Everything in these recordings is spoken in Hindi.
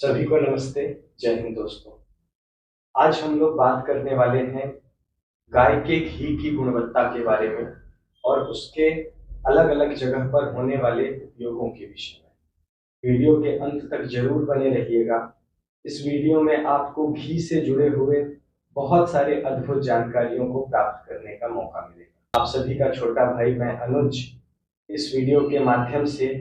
सभी को नमस्ते। जय हिंद दोस्तों। आज हम लोग बात करने वाले हैं गाय के घी की गुणवत्ता के बारे में और उसके अलग अलग जगह पर होने वाले उपयोगों के विषय में। वीडियो के अंत तक जरूर बने रहिएगा। इस वीडियो में आपको घी से जुड़े हुए बहुत सारे अद्भुत जानकारियों को प्राप्त करने का मौका मिलेगा। आप सभी का छोटा भाई मैं अनुज इस वीडियो के माध्यम से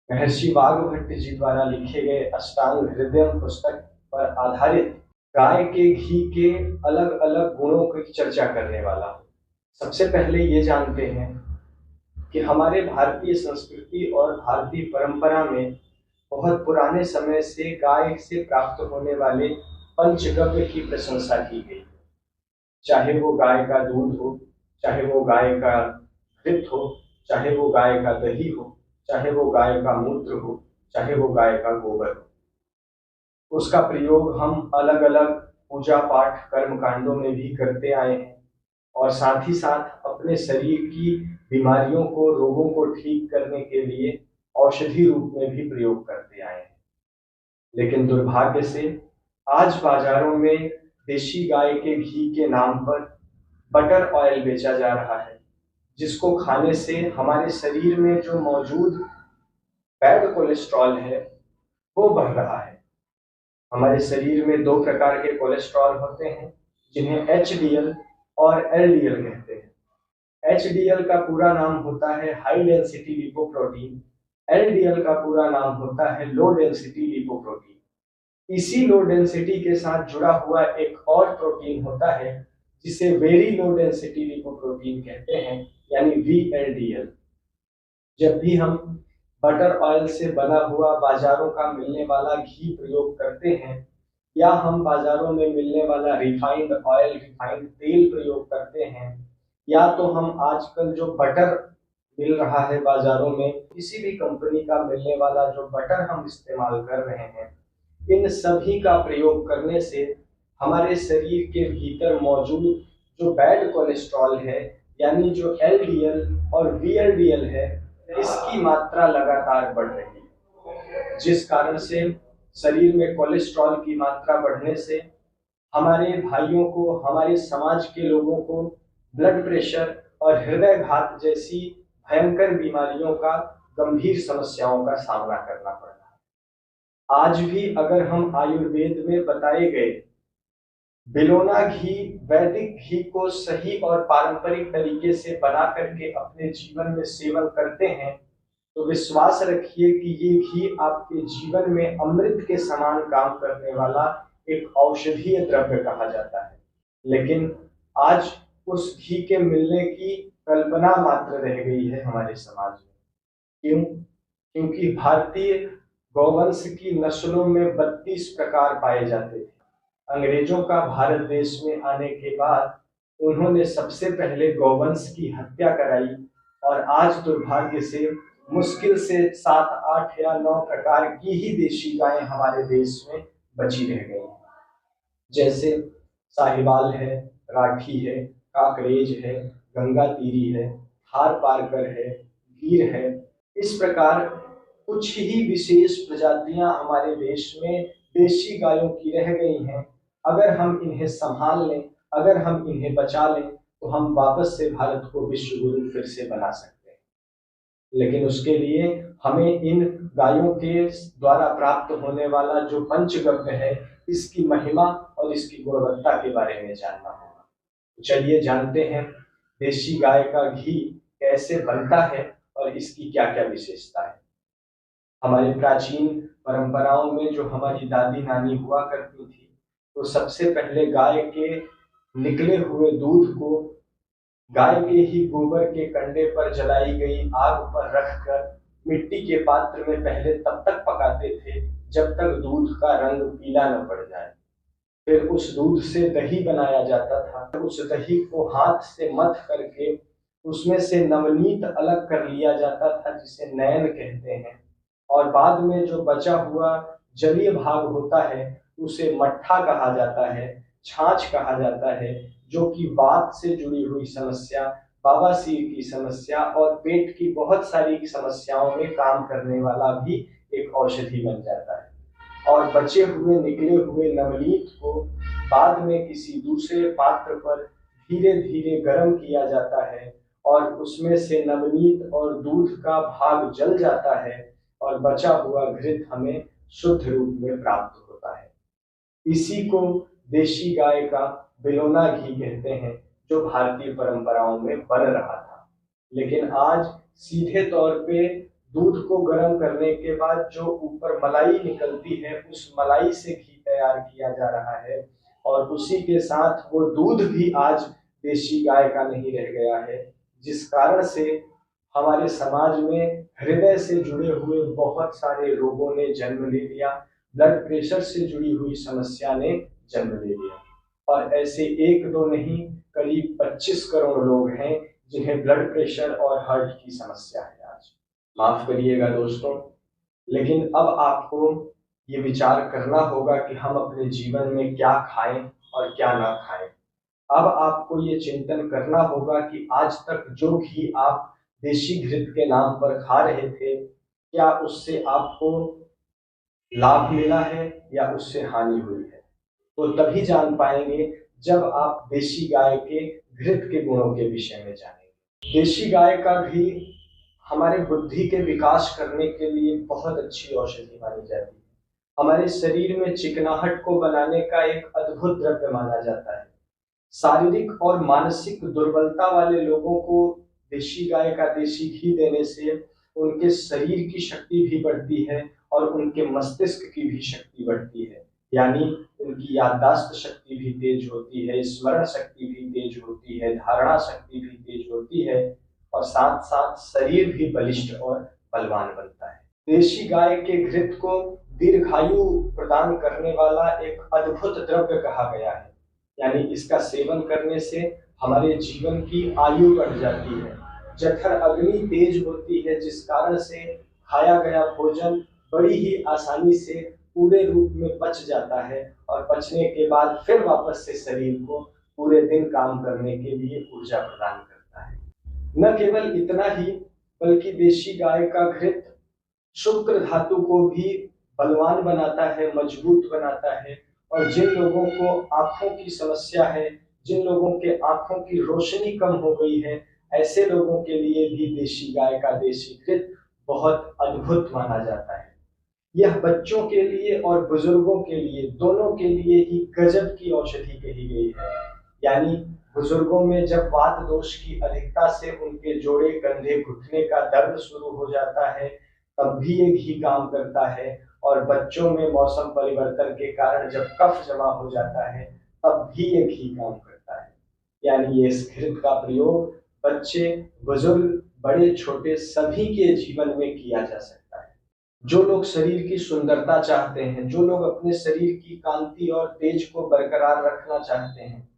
महर्षि वाग्भट जी द्वारा लिखे गए अष्टांग हृदयम पुस्तक पर आधारित गाय के घी के अलग अलग गुणों की चर्चा करने वाला हूँ। सबसे पहले ये जानते हैं कि हमारे भारतीय संस्कृति और भारतीय परंपरा में बहुत पुराने समय से गाय से प्राप्त होने वाले पंचगव्य की प्रशंसा की गई। चाहे वो गाय का दूध हो, चाहे वो गाय का घृत हो, चाहे वो गाय का दही हो, चाहे वो गाय का मूत्र हो, चाहे वो गाय का गोबर हो, उसका प्रयोग हम अलग अलग पूजा पाठ कर्म कांडों में भी करते आए हैं और साथ ही साथ अपने शरीर की बीमारियों को रोगों को ठीक करने के लिए औषधि रूप में भी प्रयोग करते आए हैं। लेकिन दुर्भाग्य से आज बाजारों में देशी गाय के घी के नाम पर बटर ऑयल बेचा जा रहा है, जिसको खाने से हमारे शरीर में जो मौजूद बैड कोलेस्ट्रॉल है वो बढ़ रहा है। हमारे शरीर में दो प्रकार के कोलेस्ट्रॉल होते हैं जिन्हें एचडीएल और एलडीएल कहते हैं। एचडीएल का पूरा नाम होता है हाई डेंसिटी लिपोप्रोटीन, एलडीएल का पूरा नाम होता है लो डेंसिटी लिपोप्रोटीन। इसी लो डेंसिटी के साथ जुड़ा हुआ एक और प्रोटीन होता है जिसे वेरी लो डेंसिटी लिपोप्रोटीन कहते हैं, यानी वीएलडीएल। जब भी हम बटर ऑयल से बना हुआ बाजारों का मिलने वाला घी प्रयोग करते हैं या हम बाजारों में मिलने वाला रिफाइंड ऑयल रिफाइंड तेल प्रयोग करते हैं, या तो हम आजकल जो बटर मिल रहा है बाजारों में किसी भी कंपनी का मिलने वाला जो बटर हम इस्तेमाल कर रहे हैं, इन सभी का प्रयोग करने से हमारे शरीर के भीतर मौजूद जो बैड कोलेस्ट्रॉल है, यानी जो एलडीएल और वीएलडीएल है, इसकी मात्रा लगातार बढ़ रही है, जिस कारण से शरीर में कोलेस्ट्रॉल की मात्रा बढ़ने से हमारे भाइयों को, हमारे समाज के लोगों को ब्लड प्रेशर और हृदय घात जैसी भयंकर बीमारियों का, गंभीर समस्याओं का सामना करना पड़ रहा है। आज भी अगर हम आयुर्वेद में बताए गए बिलोना घी, वैदिक घी को सही और पारंपरिक तरीके से बना करके अपने जीवन में सेवन करते हैं तो विश्वास रखिए कि ये घी आपके जीवन में अमृत के समान काम करने वाला एक औषधीय द्रव्य कहा जाता है। लेकिन आज उस घी के मिलने की कल्पना मात्र रह गई है हमारे समाज में। क्यों? क्योंकि भारतीय गौवंश की नस्लों में 32 प्रकार पाए जाते थे। अंग्रेजों का भारत देश में आने के बाद उन्होंने सबसे पहले गौवंश की हत्या कराई और आज दुर्भाग्य से मुश्किल से 7, 8 या 9 प्रकार की ही देशी गायें हमारे देश में बची रह गई हैं। जैसे साहिवाल है, राठी है, काकरेज है, गंगा तीरी है, थार पारकर है, गिर है। इस प्रकार कुछ ही विशेष प्रजातियां हमारे देश में देशी गायों की रह गई हैं। अगर हम इन्हें संभाल लें, अगर हम इन्हें बचा लें तो हम वापस से भारत को विश्व गुरु फिर से बना सकते हैं। लेकिन उसके लिए हमें इन गायों के द्वारा प्राप्त होने वाला जो पंचगव्य है, इसकी महिमा और इसकी गुणवत्ता के बारे में जानना होगा। तो चलिए जानते हैं देशी गाय का घी कैसे बनता है और इसकी क्या क्या विशेषता है। हमारी प्राचीन परंपराओं में जो हमारी दादी नानी हुआ करती थी, तो सबसे पहले गाय के निकले हुए दूध को गाय के ही गोबर के कंडे पर जलाई गई आग पर रखकर मिट्टी के पात्र में पहले तब तक पकाते थे जब तक दूध का रंग पीला न पड़ जाए। फिर उस दूध से दही बनाया जाता था। उस दही को हाथ से मथ करके उसमें से नवनीत अलग कर लिया जाता था, जिसे नयन कहते हैं, और बाद में जो बचा हुआ जलीय भाग होता है उसे मट्ठा कहा जाता है, छाछ कहा जाता है, जो कि वात से जुड़ी हुई समस्या, बवासीर की समस्या और पेट की बहुत सारी समस्याओं में काम करने वाला भी एक औषधि बन जाता है। और बचे हुए निकले हुए नवनीत को बाद में किसी दूसरे पात्र पर धीरे धीरे गर्म किया जाता है और उसमें से नवनीत और दूध का भाग जल जाता है और बचा हुआ घृत हमें शुद्ध रूप में प्राप्त होता है। इसी को देशी गाय का बिलोना घी कहते हैं, जो भारतीय परंपराओं में बन रहा था। लेकिन आज सीधे तौर पे दूध को गर्म करने के बाद जो ऊपर मलाई निकलती है, उस मलाई से घी तैयार किया जा रहा है और उसी के साथ वो दूध भी आज देशी गाय का नहीं रह गया है, जिस कारण से हमारे समाज में हृदय से जुड़े हुए बहुत सारे रोगों ने जन्म ले लिया, ब्लड प्रेशर से जुड़ी हुई समस्या ने जन्म ले लिया। और ऐसे एक दो नहीं, करीब 25 करोड़ लोग हैं जिन्हें ब्लड प्रेशर और हार्ट की समस्या है आज। माफ करिएगा दोस्तों, लेकिन अब आपको ये विचार करना होगा कि हम अपने जीवन में क्या खाएं और क्या ना खाएं। अब आपको ये चिंतन करना होगा कि आज तक जो घी आप देशी घृत के नाम पर खा रहे थे, क्या उससे आपको लाभ मिला है या उससे हानि हुई है। तो तभी जान पाएंगे जब आप देशी गाय के घृत के गुणों के विषय में जानेंगे। देशी गाय का घी हमारे बुद्धि के विकास करने के लिए बहुत अच्छी औषधि मानी जाती है। हमारे शरीर में चिकनाहट को बनाने का एक अद्भुत द्रव्य माना जाता है। शारीरिक और मानसिक दुर्बलता वाले लोगों को देशी गाय का देशी घी देने से उनके शरीर की शक्ति भी बढ़ती है और उनके मस्तिष्क की भी शक्ति बढ़ती है। यानी उनकी याददाश्त शक्ति भी तेज होती है, स्मरण शक्ति भी तेज होती है, धारणा शक्ति भी तेज होती है और साथ साथ शरीर भी बलिष्ठ और बलवान बनता है। देशी गाय के घृत को दीर्घायु प्रदान करने वाला एक अद्भुत द्रव्य कहा गया है। यानी इसका सेवन करने से हमारे जीवन की आयु बढ़ जाती है। जठर अग्नि तेज होती है, जिस कारण से खाया गया भोजन बड़ी ही आसानी से पूरे रूप में पच जाता है और पचने के बाद फिर वापस से शरीर को पूरे दिन काम करने के लिए ऊर्जा प्रदान करता है। न केवल इतना ही, बल्कि देशी गाय का घृत शुक्र धातु को भी बलवान बनाता है, मजबूत बनाता है और जिन लोगों को आंखों की समस्या है, जिन लोगों के आंखों की रोशनी कम हो गई है, ऐसे लोगों के लिए भी देशी गाय का देशी घृत बहुत अद्भुत माना जाता है। यह बच्चों के लिए और बुजुर्गों के लिए, दोनों के लिए ही गजब की औषधि कही गई है। यानी बुजुर्गों में जब वात दोष की अधिकता से उनके जोड़े, कंधे, घुटने का दर्द शुरू हो जाता है, तब भी ये घी काम करता है और बच्चों में मौसम परिवर्तन के कारण जब कफ जमा हो जाता है, तब भी ये घी काम करता है। यानी ये इस घृत का प्रयोग बच्चे, बुजुर्ग, बड़े छोटे सभी के जीवन में किया जा सकता है। जो लोग शरीर की सुंदरता चाहते हैं, जो लोग अपने शरीर की कांति और तेज को बरकरार रखना चाहते हैं,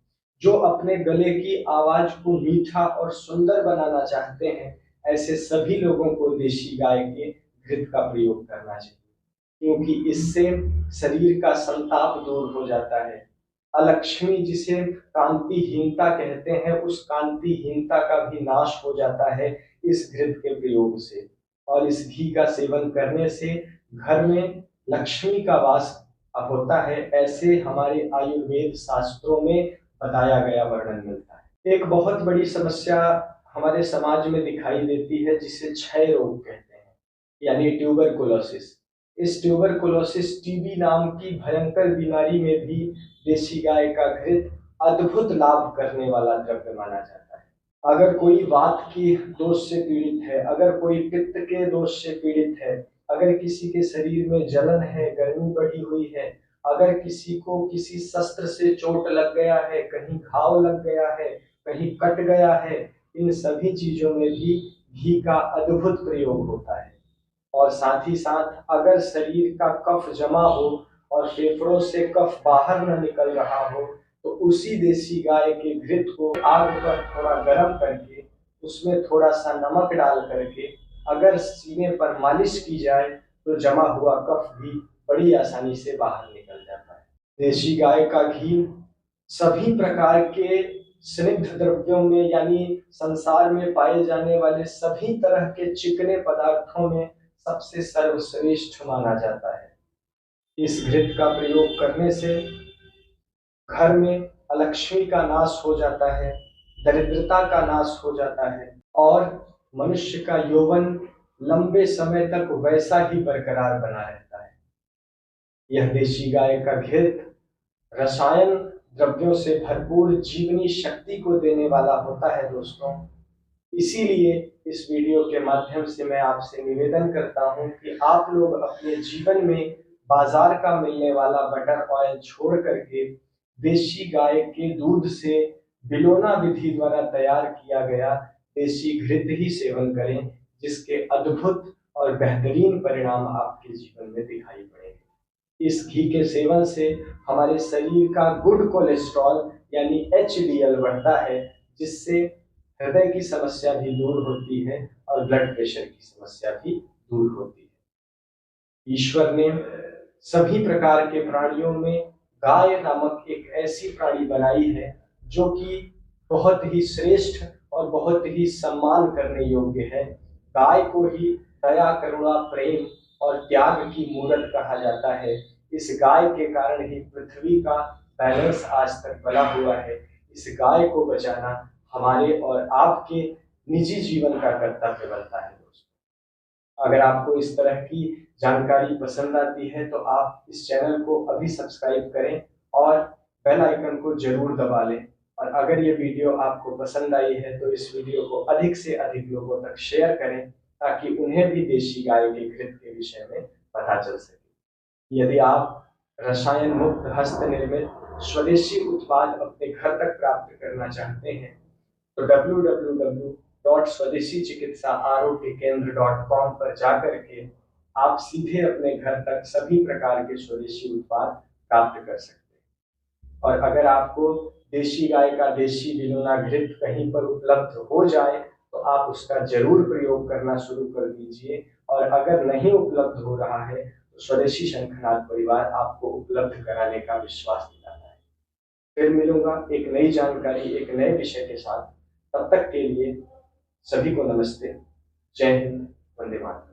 जो अपने गले की आवाज को मीठा और सुंदर बनाना चाहते हैं, ऐसे सभी लोगों को देशी गाय के घृत का प्रयोग करना चाहिए, क्योंकि इससे शरीर का संताप दूर हो जाता है। अलक्ष्मी जिसे कांतिहीनता कहते हैं, उस कांतिहीनता का भी नाश हो जाता है इस घृत के प्रयोग से। और इस घी का सेवन करने से घर में लक्ष्मी का वास होता है, ऐसे हमारे आयुर्वेद शास्त्रों में बताया गया वर्णन मिलता है। एक बहुत बड़ी समस्या हमारे समाज में दिखाई देती है जिसे क्षय रोग कहते हैं, यानी ट्यूबरकुलोसिस। इस ट्यूबरकुलोसिस टीबी नाम की भयंकर बीमारी में भी देशी गाय का घृत अद्भुत लाभ करने वाला द्रव्य माना जाता है। अगर कोई वात की दोष से पीड़ित है, अगर कोई पित्त के दोष से पीड़ित है, अगर किसी के शरीर में जलन है, गर्मी बढ़ी हुई है, अगर किसी को किसी शस्त्र से चोट लग गया है, कहीं घाव लग गया है, कहीं कट गया है, इन सभी चीजों में भी घी का अद्भुत प्रयोग होता है। और साथ ही साथ अगर शरीर का कफ जमा हो और फेफड़ों से कफ बाहर न निकल रहा हो, तो उसी देशी गाय के घृत को आग पर थोड़ा गर्म करके उसमें थोड़ा सा नमक डाल करके अगर सीने पर मालिश की जाए, तो जमा हुआ कफ भी बड़ी आसानी से बाहर निकल जाता है। देशी गाय का घी सभी प्रकार के स्निग्ध द्रव्यों में, यानी संसार में पाए जाने वाले सभी तरह के चिकने पदार्थों में सबसे सर्वश्रेष्ठ माना जाता है। इस घृत का प्रयोग करने से घर में अलक्ष्मी का नाश हो जाता है, दरिद्रता का नाश हो जाता है और मनुष्य का यौवन लंबे समय तक वैसा ही बरकरार बना रहता है। यह देशी गाय का घृत रसायन द्रव्यों से भरपूर जीवनी शक्ति को देने वाला होता है दोस्तों। इसीलिए इस वीडियो के माध्यम से मैं आपसे निवेदन करता हूं कि आप लोग अपने जीवन में बाजार का मिलने वाला बटर ऑयल छोड़ करके देशी गाय के दूध से बिलोना विधि द्वारा तैयार किया गया देशी घृत ही सेवन करें, जिसके अद्भुत और बेहतरीन परिणाम आपके जीवन में दिखाई पड़ेंगे। इस घी के सेवन से हमारे शरीर का गुड कोलेस्ट्रॉल यानी HDL बढ़ता है, जिससे हृदय की समस्या भी दूर होती है और ब्लड प्रेशर की समस्या भी दूर होती है। ईश्वर ने सभी प्रकार के प्राणियों में गाय नामक एक ऐसी प्राणी बनाई है जो कि बहुत ही श्रेष्ठ और बहुत ही सम्मान करने योग्य है। गाय को ही दया, करुणा, प्रेम और त्याग की मूरत कहा जाता है। इस गाय के कारण ही पृथ्वी का बैलेंस आज तक बना हुआ है। इस गाय को बचाना हमारे और आपके निजी जीवन का कर्तव्य बनता है दोस्तों। अगर आपको इस तरह की जानकारी पसंद आती है तो आप इस चैनल को अभी सब्सक्राइब करें और बेल आइकन को जरूर दबा लें। और अगर ये वीडियो आपको पसंद आई है तो इस वीडियो को अधिक से अधिक लोगों तक शेयर करें, ताकि उन्हें भी देशी गाय के घृत के विषय में पता चल सके। यदि आप रसायन मुक्त हस्त निर्मित स्वदेशी उत्पाद अपने घर तक प्राप्त करना चाहते हैं तो www.swadeshichikitsaaarogyakendra.com पर जाकर के आप सीधे अपने घर तक सभी प्रकार के स्वदेशी उत्पाद प्राप्त कर सकते हैं। और अगर आपको देशी गाय का देशी बिलोना घृत कहीं पर उपलब्ध हो जाए तो आप उसका जरूर प्रयोग करना शुरू कर दीजिए। और अगर नहीं उपलब्ध हो रहा है तो स्वदेशी शंखनाद परिवार आपको उपलब्ध कराने का विश्वास दिलाता है। फिर मिलूंगा एक नई जानकारी, एक नए विषय के साथ। तब तक के लिए सभी को नमस्ते, जय हिंद, वंदे मातरम।